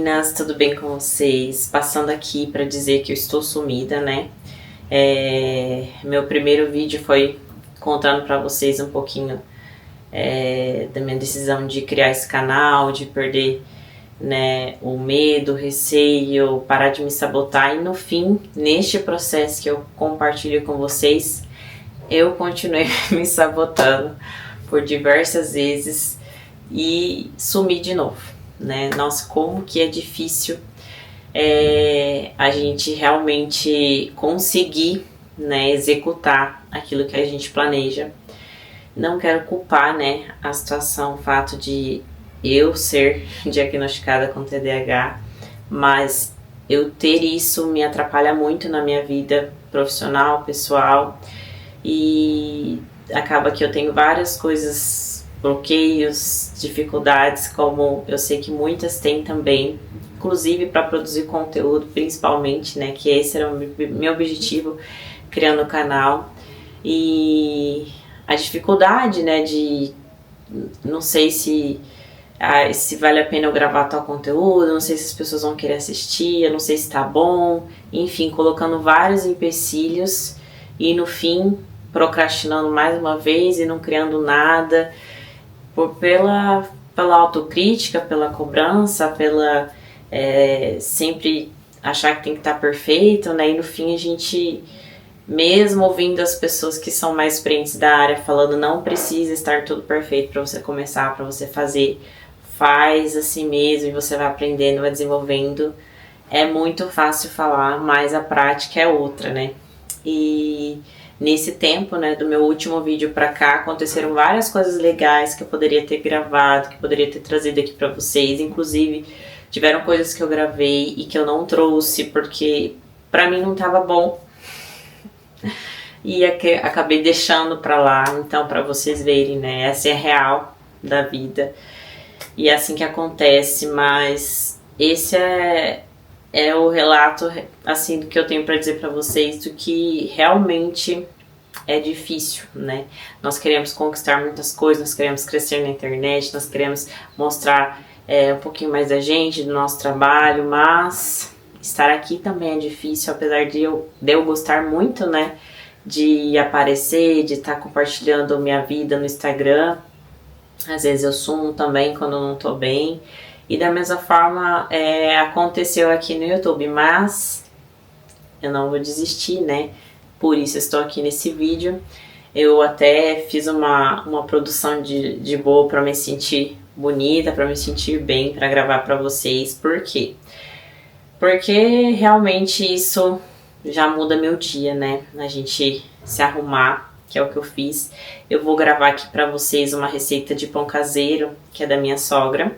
meninas, tudo bem com vocês? Passando aqui para dizer que eu estou sumida, né? Meu primeiro vídeo foi contando para vocês um pouquinho da minha decisão de criar esse canal, de perder, né, o medo, o receio, parar de me sabotar. E no fim, neste processo que eu compartilho com vocês, eu continuei me sabotando por diversas vezes e sumi de novo, né? Nossa, como que é difícil a gente realmente conseguir, né, executar aquilo que a gente planeja. Não quero culpar, né, a situação, o fato de eu ser diagnosticada com TDAH, mas eu ter isso me atrapalha muito na minha vida profissional, pessoal, e acaba que eu tenho várias coisas, bloqueios, dificuldades, como eu sei que muitas têm também, inclusive para produzir conteúdo, principalmente, né, que esse era o meu objetivo criando o canal. E a dificuldade, né, de não sei se vale a pena eu gravar tal conteúdo, não sei se as pessoas vão querer assistir, eu não sei se tá bom, enfim, colocando vários empecilhos e no fim procrastinando mais uma vez e não criando nada, pela autocrítica, pela cobrança, pela sempre achar que tem que estar perfeito, né? E no fim a gente, mesmo ouvindo as pessoas que são mais experientes da área falando não precisa estar tudo perfeito para você começar, para você fazer, faz assim mesmo e você vai aprendendo, vai desenvolvendo. É muito fácil falar, mas a prática é outra, né? E nesse tempo, né, do meu último vídeo pra cá, aconteceram várias coisas legais que eu poderia ter gravado, que eu poderia ter trazido aqui pra vocês. Inclusive, tiveram coisas que eu gravei e que eu não trouxe porque pra mim não tava bom. E acabei deixando pra lá, então pra vocês verem, né, essa é a real da vida. E é assim que acontece, mas esse é o relato, assim, do que eu tenho pra dizer pra vocês, do que realmente é difícil, né? Nós queremos conquistar muitas coisas, nós queremos crescer na internet, nós queremos mostrar um pouquinho mais da gente, do nosso trabalho, mas estar aqui também é difícil, apesar de eu gostar muito, né, de aparecer, de estar compartilhando minha vida no Instagram. Às vezes eu sumo também quando eu não tô bem. E da mesma forma aconteceu aqui no YouTube, mas eu não vou desistir, né? Por isso estou aqui nesse vídeo. Eu até fiz uma produção de boa para me sentir bonita, para me sentir bem, para gravar para vocês. Por quê? Porque realmente isso já muda meu dia, né? A gente se arrumar, que é o que eu fiz. Eu vou gravar aqui para vocês uma receita de pão caseiro, que é da minha sogra.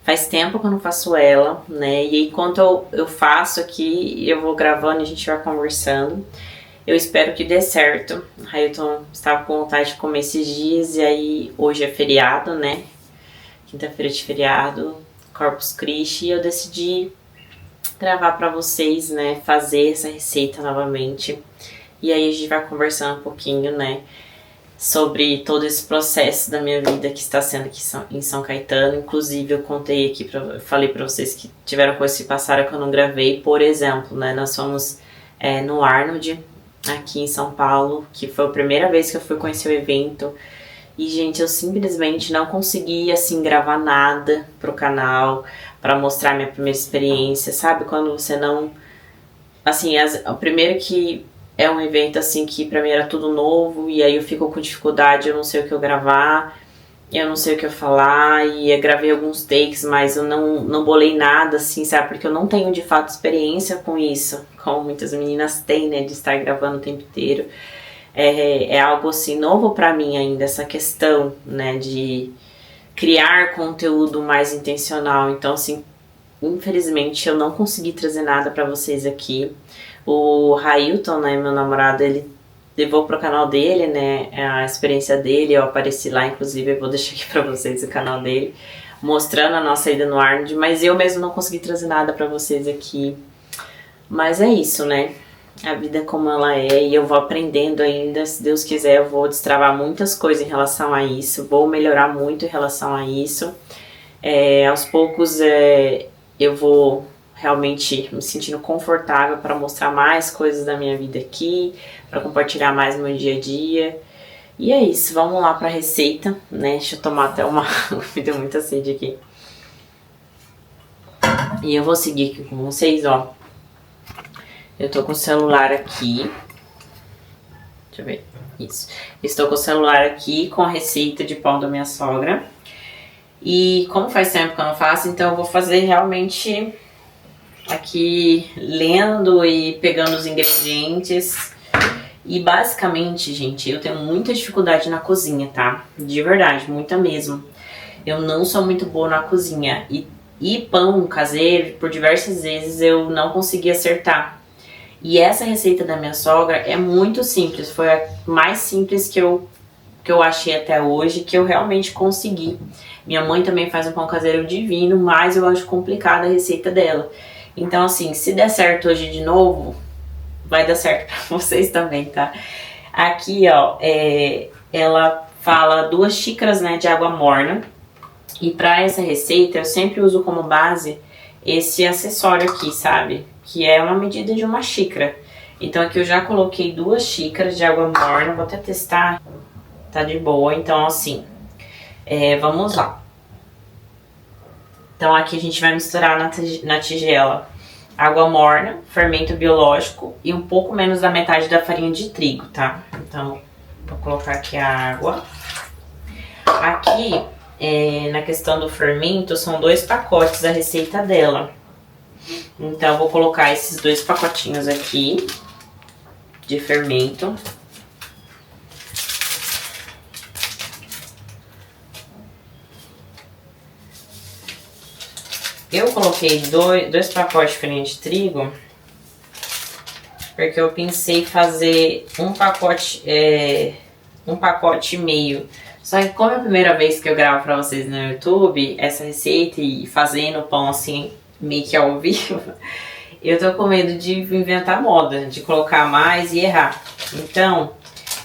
Faz tempo que eu não faço ela, né? E enquanto eu faço aqui, eu vou gravando e a gente vai conversando. Eu espero que dê certo. A Railton estava com vontade de comer esses dias e aí hoje é feriado, né? Quinta-feira de feriado, Corpus Christi, e eu decidi gravar pra vocês, né? Fazer essa receita novamente. E aí a gente vai conversando um pouquinho, né, sobre todo esse processo da minha vida que está sendo aqui em São Caetano. Inclusive eu contei aqui, falei pra vocês que tiveram coisas que passaram que eu não gravei. Por exemplo, né, nós fomos no Arnold, aqui em São Paulo, que foi a primeira vez que eu fui conhecer o evento. E, gente, eu simplesmente não consegui, assim, gravar nada pro canal, pra mostrar minha primeira experiência, sabe? Quando você não... Assim, o primeiro que... É um evento assim que pra mim era tudo novo e aí eu fico com dificuldade, eu não sei o que eu gravar, eu não sei o que eu falar e eu gravei alguns takes, mas eu não bolei nada assim, sabe? Porque eu não tenho de fato experiência com isso, como muitas meninas têm, né, de estar gravando o tempo inteiro. É algo assim novo pra mim ainda, essa questão, né, de criar conteúdo mais intencional. Então assim, infelizmente eu não consegui trazer nada pra vocês aqui. O Railton, né, meu namorado, ele levou pro canal dele, né, a experiência dele. Eu apareci lá, inclusive eu vou deixar aqui pra vocês o canal dele, mostrando a nossa ida no Arnold, mas eu mesmo não consegui trazer nada pra vocês aqui. Mas é isso, né, a vida é como ela é e eu vou aprendendo ainda. Se Deus quiser eu vou destravar muitas coisas em relação a isso, vou melhorar muito em relação a isso. Aos poucos eu vou realmente me sentindo confortável para mostrar mais coisas da minha vida aqui, para compartilhar mais no meu dia a dia. E é isso, vamos lá para a receita, né? Deixa eu tomar até uma... me deu muita sede aqui. E eu vou seguir aqui com vocês, ó. Eu tô com o celular aqui. Deixa eu ver. Isso. Estou com o celular aqui com a receita de pão da minha sogra. E como faz tempo que eu não faço, então eu vou fazer realmente aqui lendo e pegando os ingredientes. E basicamente, gente, eu tenho muita dificuldade na cozinha, tá? De verdade, muita mesmo. Eu não sou muito boa na cozinha. E pão caseiro, por diversas vezes eu não consegui acertar. E essa receita da minha sogra é muito simples, foi a mais simples que eu achei até hoje, que eu realmente consegui. Minha mãe também faz um pão caseiro divino, mas eu acho complicada a receita dela. Então assim, se der certo hoje de novo, vai dar certo pra vocês também, tá? Aqui, ó, ela fala 2 xícaras, né, de água morna. E pra essa receita eu sempre uso como base esse acessório aqui, sabe? Que é uma medida de 1 xícara. Então aqui eu já coloquei 2 xícaras de água morna, vou até testar, tá de boa. Então assim, vamos lá. Então aqui a gente vai misturar na tigela água morna, fermento biológico e um pouco menos da metade da farinha de trigo, tá? Então vou colocar aqui a água. Aqui, na questão do fermento, são 2 pacotes da receita dela. Então, eu vou colocar esses 2 pacotinhos aqui de fermento. Eu coloquei 2 pacotes de farinha de trigo, porque eu pensei fazer um pacote e meio. Só que como é a primeira vez que eu gravo pra vocês no YouTube, essa receita e fazendo pão assim, meio que ao vivo, eu tô com medo de inventar moda, de colocar mais e errar. Então,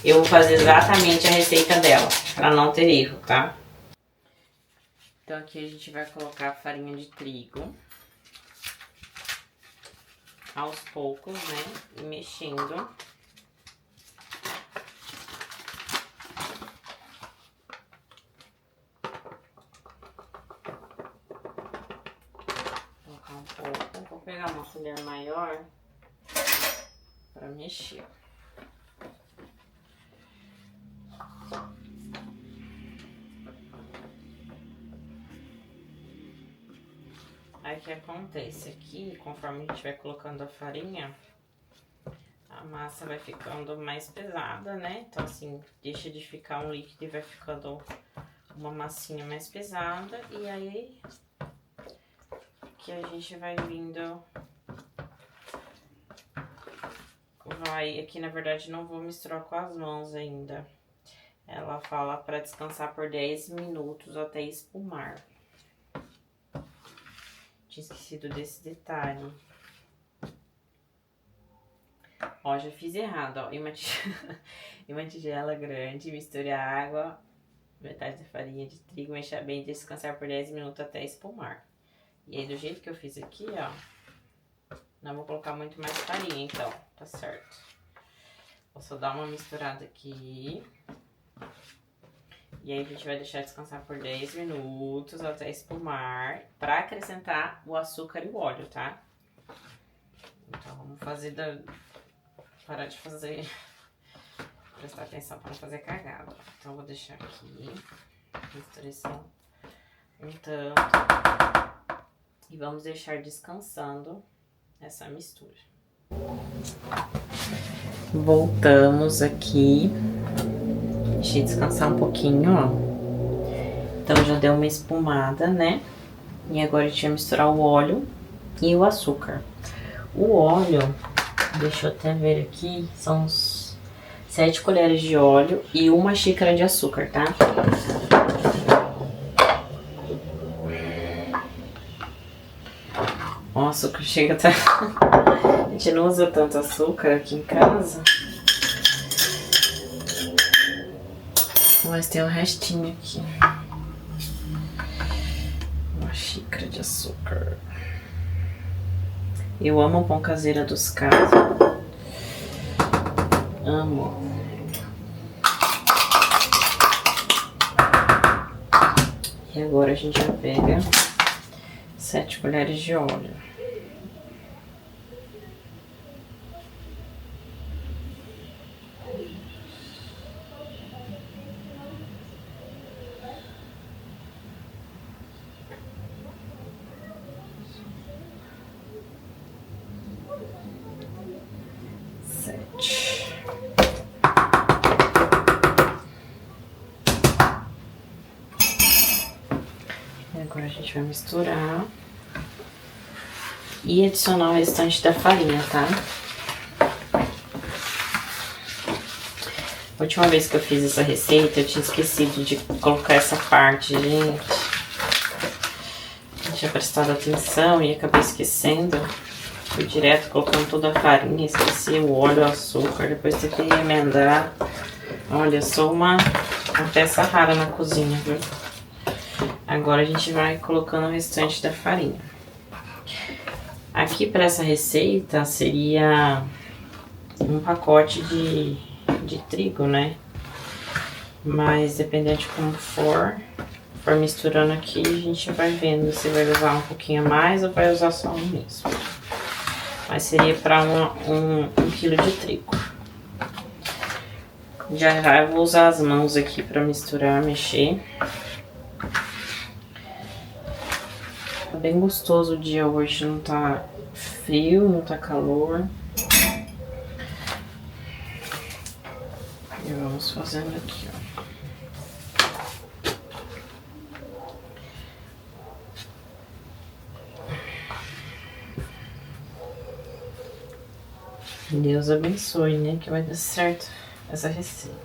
eu vou fazer exatamente a receita dela, pra não ter erro, tá? Então aqui a gente vai colocar a farinha de trigo aos poucos, né? E mexendo. Colocar um pouco. Vou pegar uma colher maior para mexer. Aí o que acontece aqui, conforme a gente vai colocando a farinha, a massa vai ficando mais pesada, né? Então assim, deixa de ficar um líquido e vai ficando uma massinha mais pesada. E aí que a gente vai vindo... Aqui na verdade não vou misturar com as mãos ainda. Ela fala para descansar por 10 minutos até espumar. Tinha esquecido desse detalhe. Ó, já fiz errado, ó. Em uma tigela grande, misture a água, metade da farinha de trigo, mexa bem e descansar por 10 minutos até espumar. E aí, do jeito que eu fiz aqui, ó, não vou colocar muito mais farinha, então, tá certo. Vou só dar uma misturada aqui. E aí, a gente vai deixar descansar por 10 minutos até espumar, pra acrescentar o açúcar e o óleo, tá? Então, vamos fazer parar de fazer... Prestar atenção pra não fazer cagada. Então, eu vou deixar aqui, misturar um tanto. E vamos deixar descansando essa mistura. Voltamos aqui. Deixei descansar um pouquinho, ó. Então, já deu uma espumada, né? E agora a gente vai misturar o óleo e o açúcar. O óleo, deixa eu até ver aqui, são uns 7 colheres de óleo e 1 xícara de açúcar, tá? O açúcar chega até... A gente não usa tanto açúcar aqui em casa. Mas tem um restinho aqui. 1 xícara de açúcar. Eu amo pão caseiro adocicado. Amo. E agora a gente já pega 7 colheres de óleo. Agora a gente vai misturar e adicionar o restante da farinha, tá? A última vez que eu fiz essa receita, eu tinha esquecido de colocar essa parte, gente. Não tinha prestado atenção e acabei esquecendo. Fui direto colocando toda a farinha, esqueci o óleo, o açúcar, depois tentei emendar. Olha, eu sou uma peça rara na cozinha, viu? Agora a gente vai colocando o restante da farinha. Aqui para essa receita seria um pacote de trigo, né? Mas dependendo de como for misturando aqui, a gente vai vendo se vai usar um pouquinho a mais ou vai usar só um mesmo. Mas seria para um quilo de trigo. Já eu vou usar as mãos aqui para misturar, mexer. Tá bem gostoso o dia hoje, não tá frio, não tá calor. E vamos fazendo aqui, ó. Deus abençoe, né? Que vai dar certo essa receita.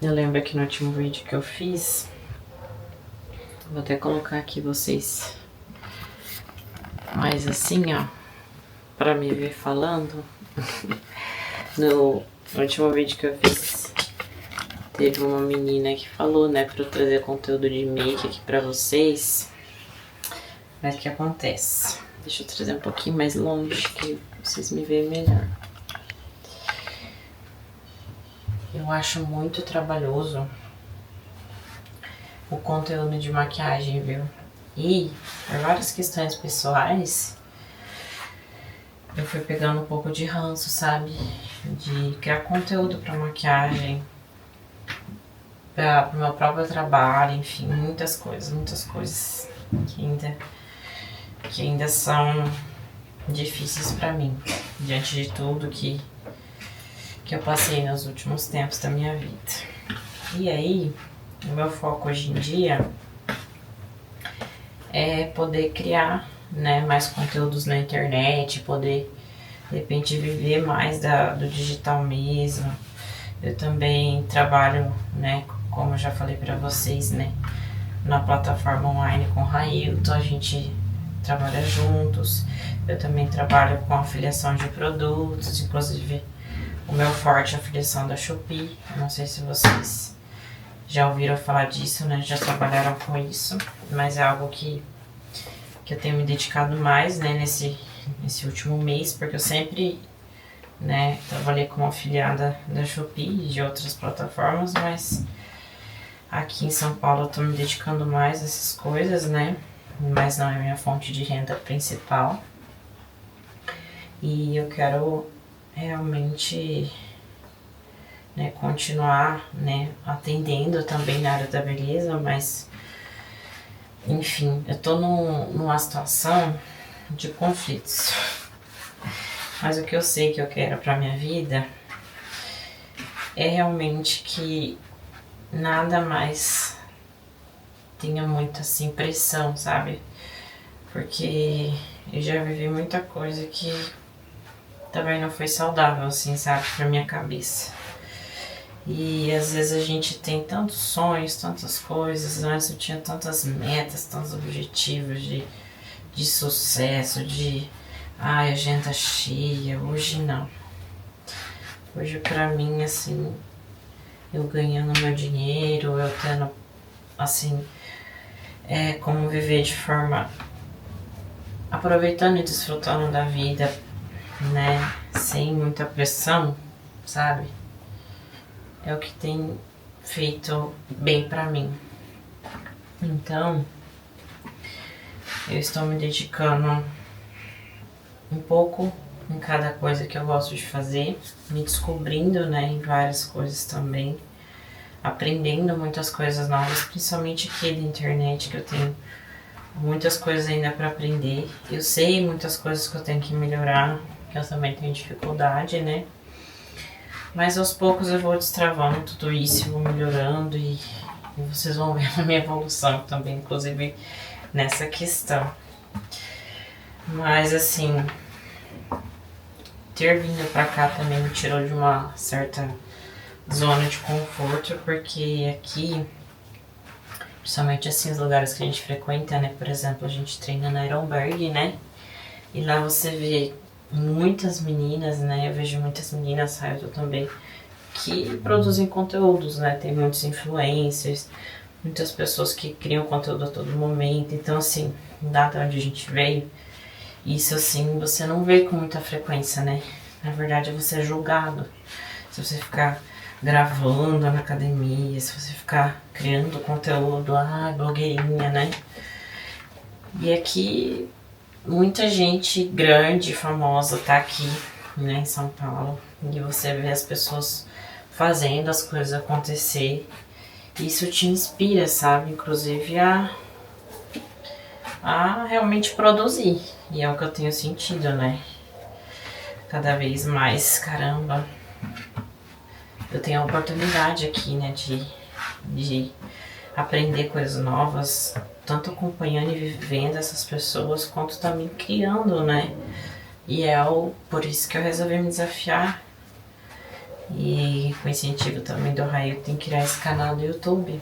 Eu lembro que no último vídeo que eu fiz, vou até colocar aqui vocês mais assim, ó, pra me ver falando. No último vídeo que eu fiz, teve uma menina que falou, né, pra eu trazer conteúdo de make aqui pra vocês. Mas o que acontece? Deixa eu trazer um pouquinho mais longe, que vocês me veem melhor. Eu acho muito trabalhoso o conteúdo de maquiagem, viu? E por várias questões pessoais, eu fui pegando um pouco de ranço, sabe? De criar conteúdo pra maquiagem, pro meu próprio trabalho, enfim, muitas coisas que ainda são difíceis pra mim, diante de tudo que eu passei nos últimos tempos da minha vida. E aí, o meu foco hoje em dia é poder criar, né, mais conteúdos na internet, poder, de repente, viver mais do digital mesmo. Eu também trabalho, né, como eu já falei pra vocês, né, na plataforma online com o Railton, a gente trabalha juntos. Eu também trabalho com afiliação de produtos, inclusive o meu forte é a afiliação da Shopee. Eu não sei se vocês já ouviram falar disso, né, já trabalharam com isso, mas é algo que eu tenho me dedicado mais, né, nesse último mês, porque eu sempre, né, trabalhei como afiliada da Shopee e de outras plataformas, mas aqui em São Paulo eu tô me dedicando mais a essas coisas, né, mas não é minha fonte de renda principal. E eu quero realmente, né, continuar, né, atendendo também na área da beleza, mas enfim, eu tô numa situação de conflitos. Mas o que eu sei que eu quero pra minha vida é realmente que nada mais tenha muita assim pressão, sabe? Porque eu já vivi muita coisa que também não foi saudável, assim, sabe, pra minha cabeça. E às vezes a gente tem tantos sonhos, tantas coisas, antes eu tinha tantas metas, tantos objetivos de sucesso, de Ai, agenda cheia, hoje não. Hoje pra mim, assim, eu ganhando meu dinheiro, eu tendo, assim, como viver de forma, aproveitando e desfrutando da vida, né, sem muita pressão, sabe? É o que tem feito bem pra mim. Então, eu estou me dedicando um pouco em cada coisa que eu gosto de fazer, me descobrindo, né, em várias coisas também, aprendendo muitas coisas novas, principalmente aqui da internet, que eu tenho muitas coisas ainda para aprender. Eu sei muitas coisas que eu tenho que melhorar, que eu também tenho dificuldade, né? Mas aos poucos eu vou destravando tudo isso, vou melhorando e vocês vão ver a minha evolução também, inclusive nessa questão. Mas assim, ter vindo pra cá também me tirou de uma certa zona de conforto, porque aqui, principalmente assim, os lugares que a gente frequenta, né? Por exemplo, a gente treina na Ironberg, né? E lá você vê muitas meninas, né? Eu vejo muitas meninas, Railton também, que produzem conteúdos, né? Tem muitos influencers, muitas pessoas que criam conteúdo a todo momento. Então, assim, dada onde a gente veio, isso, assim, você não vê com muita frequência, né? Na verdade, você é julgado. Se você ficar gravando na academia, se você ficar criando conteúdo, blogueirinha, né? E aqui, muita gente grande, famosa, tá aqui, né, em São Paulo. E você vê as pessoas fazendo as coisas acontecer. Isso te inspira, sabe? Inclusive a realmente produzir. E é o que eu tenho sentido, né? Cada vez mais, caramba. Eu tenho a oportunidade aqui, né? De aprender coisas novas. Tanto acompanhando e vivendo essas pessoas, quanto também criando, né? E por isso que eu resolvi me desafiar. E com incentivo também do Raio, tem que criar esse canal do YouTube.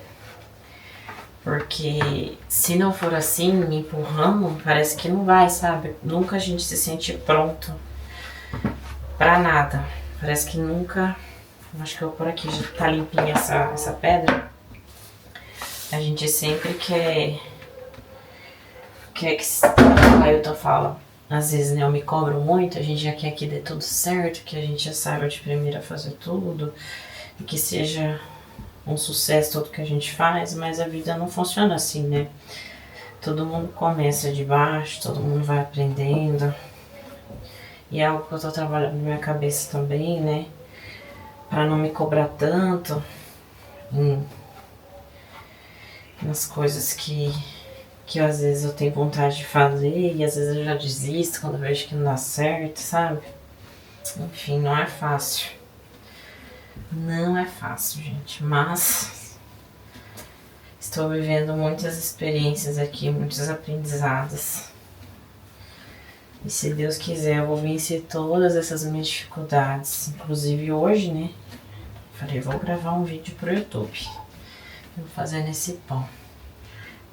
Porque se não for assim, me empurrando, parece que não vai, sabe? Nunca a gente se sente pronto pra nada. Parece que nunca... Acho que eu por aqui já tá limpinha essa pedra. A gente sempre quer que o Ailton fala. Às vezes, né, eu me cobro muito, a gente já quer que dê tudo certo, que a gente já saiba de primeira fazer tudo, e que seja um sucesso tudo que a gente faz, mas a vida não funciona assim, né? Todo mundo começa de baixo, todo mundo vai aprendendo. E é algo que eu tô trabalhando na minha cabeça também, né? Pra não me cobrar tanto nas coisas que às vezes eu tenho vontade de fazer e às vezes eu já desisto quando eu vejo que não dá certo, sabe? Enfim, não é fácil. Não é fácil, gente, mas estou vivendo muitas experiências aqui, muitos aprendizados. E se Deus quiser, eu vou vencer todas essas minhas dificuldades. Inclusive hoje, né? Falei, vou gravar um vídeo pro YouTube. Vou fazer nesse pão.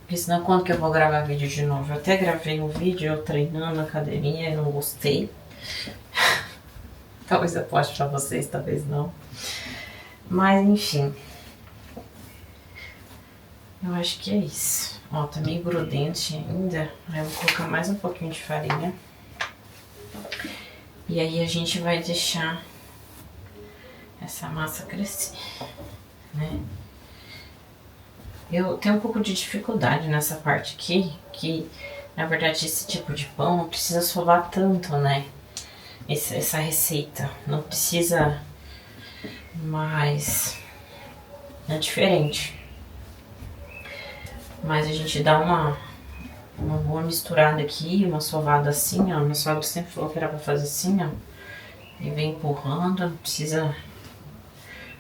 Porque senão quando que eu vou gravar vídeo de novo? Eu até gravei um vídeo eu treinando na academia e não gostei. Talvez eu poste pra vocês, talvez não. Mas enfim. Eu acho que é isso. Ó, tá meio grudente ainda. Aí eu vou colocar mais um pouquinho de farinha. E aí a gente vai deixar essa massa crescer, né? Eu tenho um pouco de dificuldade nessa parte aqui, que na verdade esse tipo de pão não precisa sovar tanto, né? Essa receita não precisa, mas é diferente. Mas a gente dá uma boa misturada aqui, uma sovada assim, ó. Meu sogro sempre falou que era pra fazer assim, ó. E vem empurrando, não precisa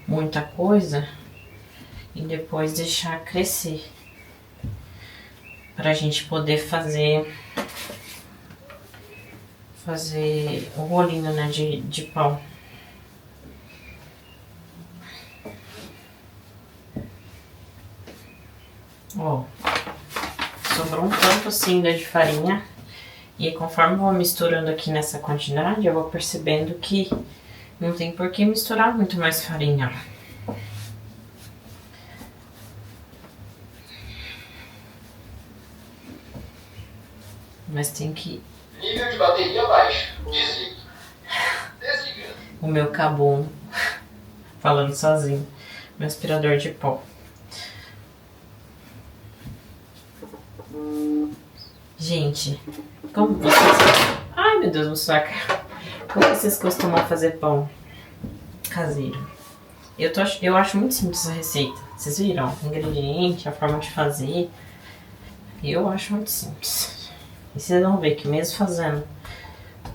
muita coisa. E depois deixar crescer. Pra gente poder fazer o rolinho, né, de pão. Ó, sobrou um tanto assim de farinha. E conforme eu vou misturando aqui nessa quantidade, eu vou percebendo que não tem por que misturar muito mais farinha. Mas tem que... Nível de bateria baixo. Desligue. Desligando. O meu cabum falando sozinho. Meu aspirador de pó. Gente, como vocês... Ai, meu Deus, meu saco. Como vocês costumam fazer pão caseiro? Eu acho muito simples essa receita. Vocês viram? O ingrediente, a forma de fazer. Eu acho muito simples. E vocês vão ver que mesmo fazendo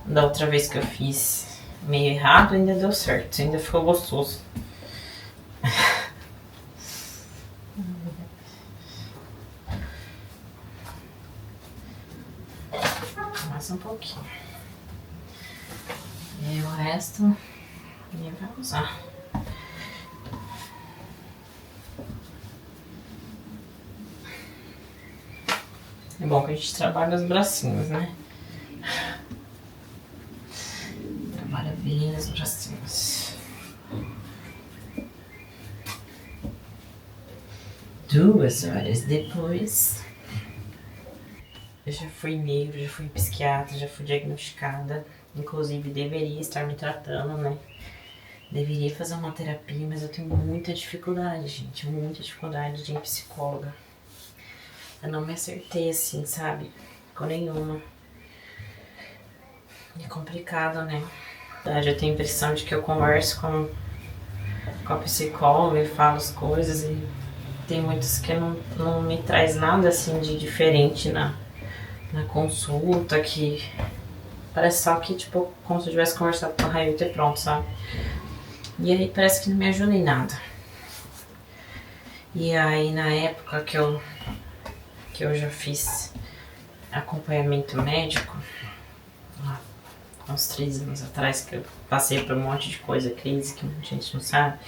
da outra vez que eu fiz meio errado, ainda deu certo. Ainda ficou gostoso. Mais um pouquinho. E o resto ninguém vai usar. É bom que a gente trabalha os bracinhos, né? Trabalha bem os bracinhos. 2 horas depois, eu já fui neuro, já fui psiquiatra, já fui diagnosticada. Inclusive, deveria estar me tratando, né? Deveria fazer uma terapia, mas eu tenho muita dificuldade, gente. Muita dificuldade de ir em psicóloga. Eu não me acertei assim, sabe? Com nenhuma. É complicado, né? Eu tenho a impressão de que eu converso com a psicóloga e falo as coisas e tem muitas que não me traz nada assim de diferente na consulta, que parece só que, tipo, como se eu tivesse conversado com a Railton e pronto, sabe? E aí parece que não me ajuda em nada. E aí na época que eu já fiz acompanhamento médico, há uns 3 anos atrás, que eu passei por um monte de coisa, crise, que muita gente não sabe,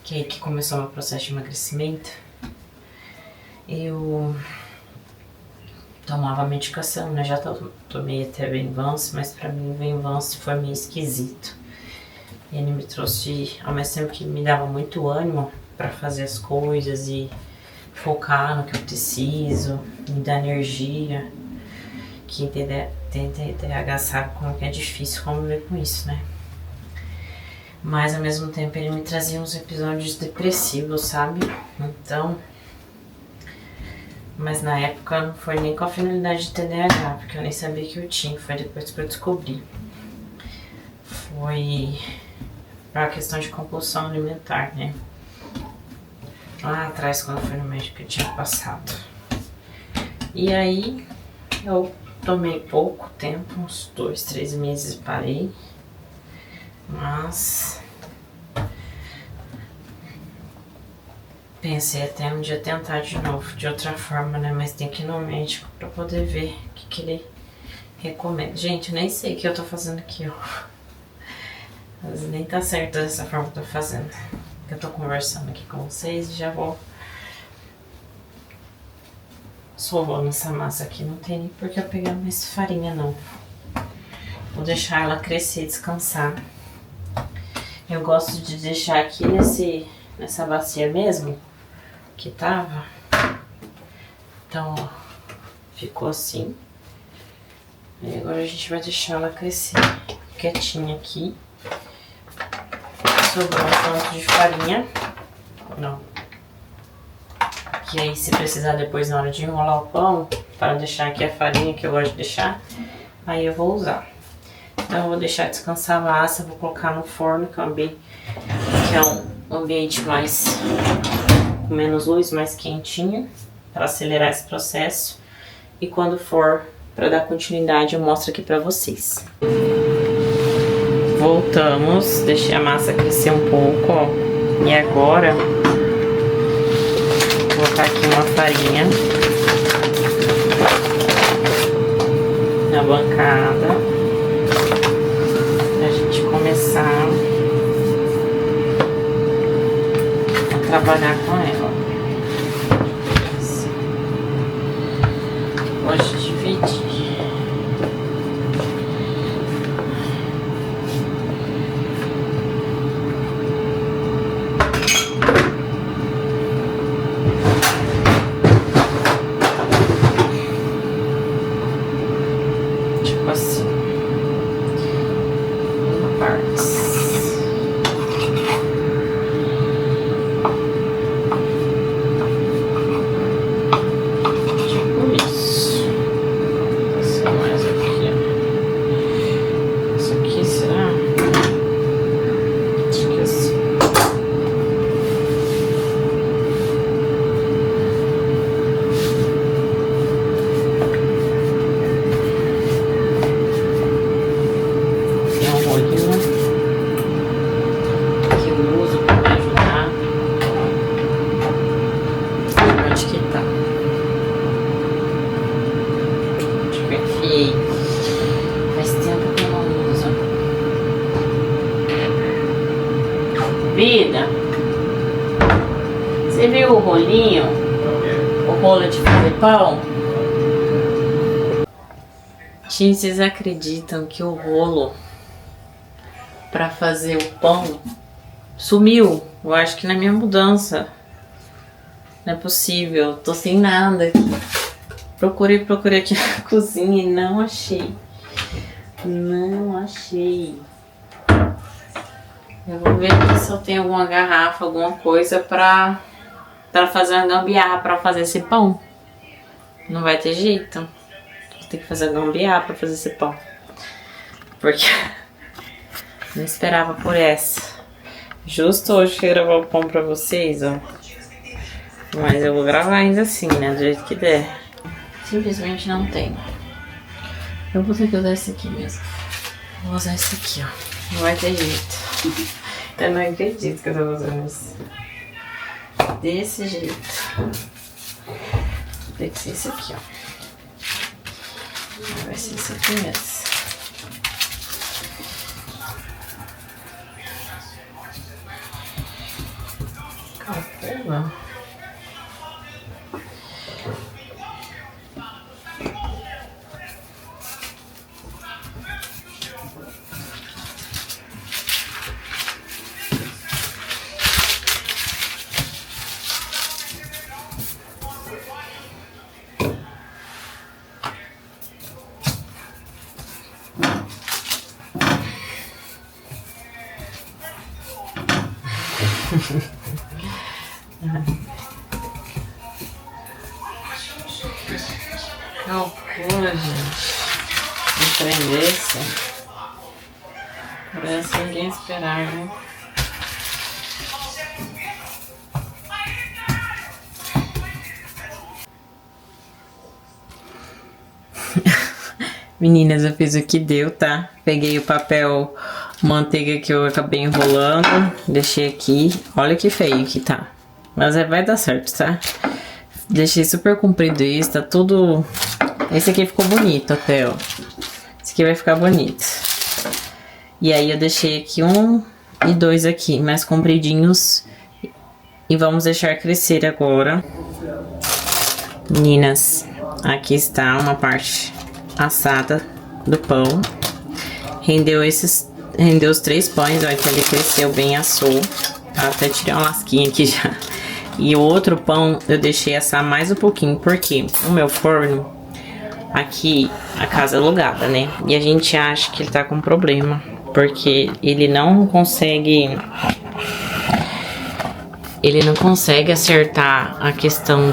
que aí que começou o meu processo de emagrecimento, eu tomava medicação, né? Já tomei até Venvance, mas pra mim Venvance foi meio esquisito. Ele me trouxe, ao mesmo tempo que me dava muito ânimo pra fazer as coisas e focar no que eu preciso, me dar energia. Quem tem TDAH sabe como que é difícil conviver com isso, né? Mas ao mesmo tempo ele me trazia uns episódios depressivos, sabe? Então... Mas na época não foi nem com a finalidade de TDAH, porque eu nem sabia que eu tinha, foi depois que eu descobri. Foi pra questão de compulsão alimentar, né? Lá atrás, quando eu fui no médico, eu tinha passado. E aí, eu tomei pouco tempo, uns 2, 3 meses parei. Mas... pensei até um dia tentar de novo, de outra forma, né? Mas tem que ir no médico pra poder ver o que ele recomenda. Gente, eu nem sei o que eu tô fazendo aqui, ó. Mas nem tá certo dessa forma que eu tô fazendo. Eu tô conversando aqui com vocês e já vou solando essa massa aqui. Não tem nem por que eu pegar mais farinha, não. Vou deixar ela crescer, descansar. Eu gosto de deixar aqui nessa bacia mesmo, que tava. Então, ó, ficou assim. E agora a gente vai deixar ela crescer quietinha aqui. Sobrou um tanto de farinha. Não. Que aí, se precisar depois na hora de enrolar o pão, para deixar aqui a farinha que eu gosto de deixar, aí eu vou usar. Então eu vou deixar descansar a massa, vou colocar no forno, que é um ambiente mais com menos luz, mais quentinho, para acelerar esse processo. E quando for para dar continuidade, eu mostro aqui para vocês. Voltamos, deixei a massa crescer um pouco, ó. E agora vou colocar aqui uma farinha na bancada pra gente começar a trabalhar com ela. Assim. Gosto de dividir. rolinho que eu uso pra me ajudar. Onde que tá? Acho que eu enfiei. Faz tempo que eu não uso. Vida, você viu o rolinho? O rolo de fazer pão? Gente, vocês acreditam que o rolo pra fazer o pão sumiu? Eu acho que na minha mudança. Não é possível, tô sem nada aqui. Procurei aqui na cozinha e não achei. Não achei. Eu vou ver aqui se eu tenho alguma garrafa, alguma coisa pra fazer uma gambiarra pra fazer esse pão. Não vai ter jeito. Vou ter que fazer gambiarra pra fazer esse pão. Porque não esperava por essa. Justo hoje que eu gravar o pão pra vocês, ó. Mas eu vou gravar ainda assim, né? Do jeito que der. Simplesmente não tem. Eu vou ter que usar esse aqui mesmo. Vou usar esse aqui, ó. Não vai ter jeito. Eu não acredito que eu tô usando isso. Desse jeito. Tem que ser esse aqui, ó. Vai ser esse aqui mesmo. Calma. Calcula, gente. Um trem desse. Parece ninguém esperar, né? Meninas, eu fiz o que deu, tá? Peguei o papel manteiga que eu acabei enrolando, deixei aqui. Olha que feio que tá. Mas vai dar certo, tá? Deixei super comprido isso, tá tudo... Esse aqui ficou bonito até, ó. Esse aqui vai ficar bonito. E aí eu deixei aqui 1 e 2 aqui, mais compridinhos. E vamos deixar crescer agora. Meninas, aqui está uma parte assada do pão. Rendeu os 3 pães, olha que ele cresceu bem, assou. Até tirei uma lasquinha aqui já. E o outro pão eu deixei assar mais um pouquinho, porque o meu forno, aqui, a casa é alugada, né? E a gente acha que ele tá com problema, porque ele não consegue acertar a questão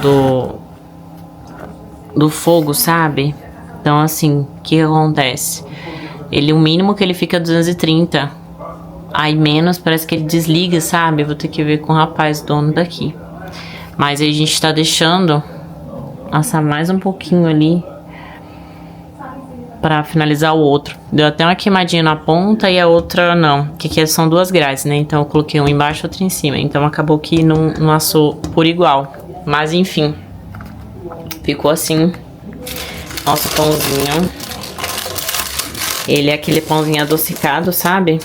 do fogo, sabe? Então, assim, o que acontece? O mínimo que ele fica é 230. Aí menos, parece que ele desliga, sabe? Eu vou ter que ver com o rapaz dono daqui. Mas aí a gente tá deixando assar mais um pouquinho ali pra finalizar o outro. Deu até uma queimadinha na ponta e a outra não. Que aqui são 2 grades, né? Então eu coloquei um embaixo e outro em cima. Então acabou que não assou por igual. Mas enfim. Ficou assim. Nosso pãozinho. Ele é aquele pãozinho adocicado, sabe?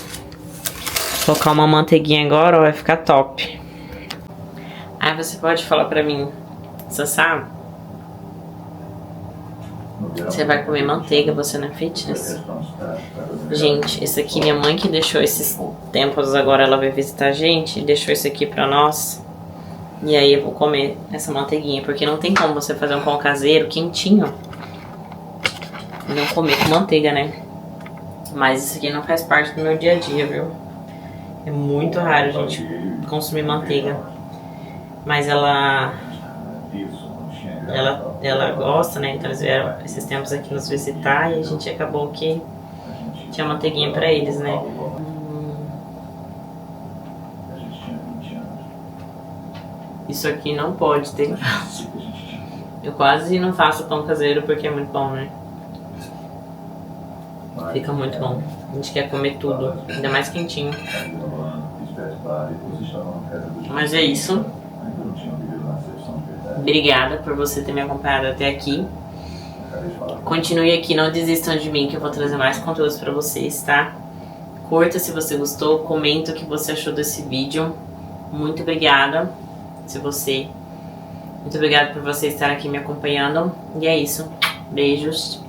Vou colocar uma manteiguinha agora, ó, vai ficar top. Aí você pode falar pra mim, Sassá, você vai comer manteiga, você não é fitness? Gente, esse aqui, minha mãe que deixou esses tempos, agora ela vai visitar a gente, deixou isso aqui pra nós. E aí eu vou comer essa manteiguinha, porque não tem como você fazer um pão caseiro quentinho e não comer com manteiga, né? Mas isso aqui não faz parte do meu dia a dia, viu? É muito raro a gente consumir manteiga. Mas ela gosta, né? Então eles vieram esses tempos aqui nos visitar e a gente acabou que tinha manteiguinha pra eles, né? Isso aqui não pode ter em casa. Eu quase não faço pão caseiro porque é muito bom, né? Fica muito bom. A gente quer comer tudo, ainda mais quentinho. Mas é isso. Obrigada por você ter me acompanhado até aqui. Continue aqui, não desistam de mim, que eu vou trazer mais conteúdos pra vocês, tá? Curta se você gostou, comenta o que você achou desse vídeo. Muito obrigada Muito obrigada por você estar aqui me acompanhando. E é isso. Beijos.